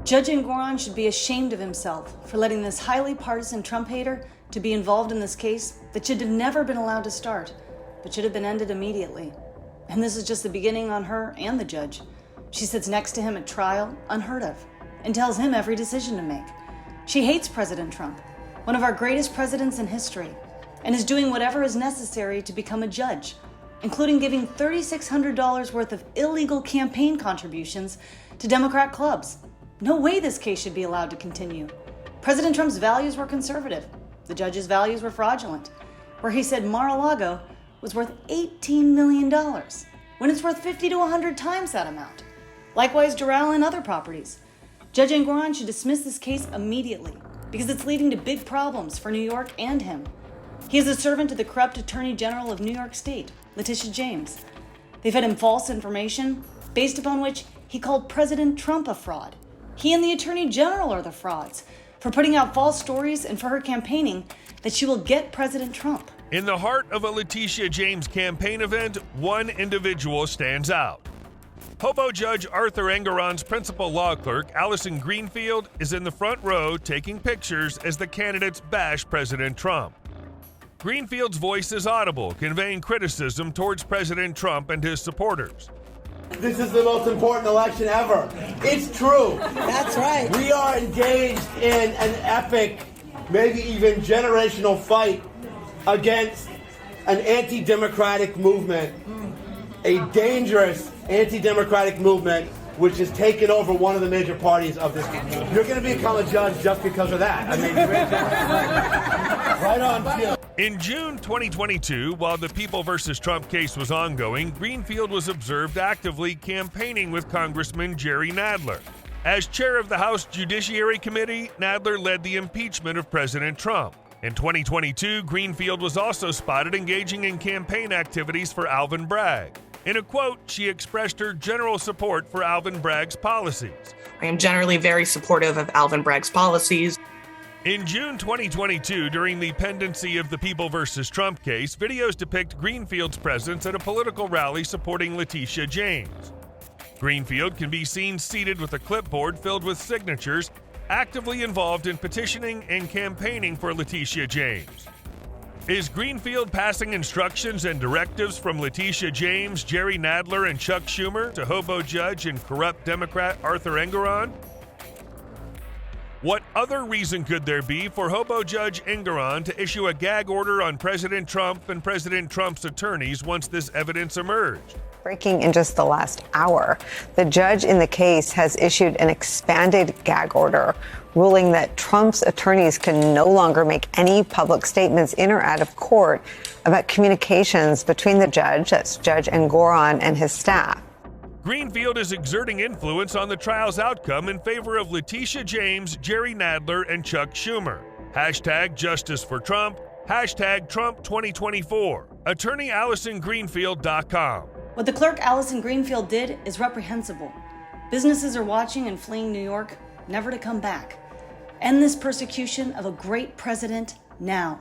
Judge Engoron should be ashamed of himself for letting this highly partisan Trump hater to be involved in this case that should have never been allowed to start, but should have been ended immediately. And this is just the beginning on her and the judge. She sits next to him at trial, unheard of, and tells him every decision to make. She hates President Trump, one of our greatest presidents in history, and is doing whatever is necessary to become a judge, including giving $3,600 worth of illegal campaign contributions to Democrat clubs. No way this case should be allowed to continue. President Trump's values were conservative. The judge's values were fraudulent, where he said Mar-a-Lago was worth $18 million, when it's worth 50 to 100 times that amount. Likewise, Doral and other properties. Judge Engoron should dismiss this case immediately because it's leading to big problems for New York and him. He is a servant to the corrupt Attorney General of New York State, Letitia James. They fed him false information based upon which he called President Trump a fraud. He and the Attorney General are the frauds for putting out false stories and for her campaigning that she will get President Trump. In the heart of a Letitia James campaign event, one individual stands out. Hobo Judge Arthur Engoron's principal law clerk, Allison Greenfield, is in the front row taking pictures as the candidates bash President Trump. Greenfield's voice is audible, conveying criticism towards President Trump and his supporters. This is the most important election ever. It's true. That's right. We are engaged in an epic, maybe even generational fight against an anti-democratic movement, a dangerous anti-democratic movement which has taken over one of the major parties of this country. You're going to become a judge just because of that. I mean, right on cue. In June 2022, while the People versus Trump case was ongoing, Greenfield was observed actively campaigning with Congressman Jerry Nadler. As chair of the House Judiciary Committee, Nadler led the impeachment of President Trump. In 2022, Greenfield was also spotted engaging in campaign activities for Alvin Bragg. In a quote, she expressed her general support for Alvin Bragg's policies. I am generally very supportive of Alvin Bragg's policies. In June 2022, during the pendency of the People versus Trump case, videos depict Greenfield's presence at a political rally supporting Letitia James. Greenfield can be seen seated with a clipboard filled with signatures, actively involved in petitioning and campaigning for Letitia James. Is Greenfield passing instructions and directives from Letitia James, Jerry Nadler, and Chuck Schumer to hobo judge and corrupt Democrat Arthur Engoron? What other reason could there be for hobo Judge Engoron to issue a gag order on President Trump and President Trump's attorneys once this evidence emerged? Breaking in just the last hour, the judge in the case has issued an expanded gag order, ruling that Trump's attorneys can no longer make any public statements in or out of court about communications between the judge, that's Judge Engoron, and his staff. Greenfield is exerting influence on the trial's outcome in favor of Letitia James, Jerry Nadler, and Chuck Schumer. Hashtag Justice for Trump, hashtag Trump 2024. AttorneyAllisonGreenfield.com. What the clerk Allison Greenfield did is reprehensible. Businesses are watching and fleeing New York, never to come back. End this persecution of a great president now.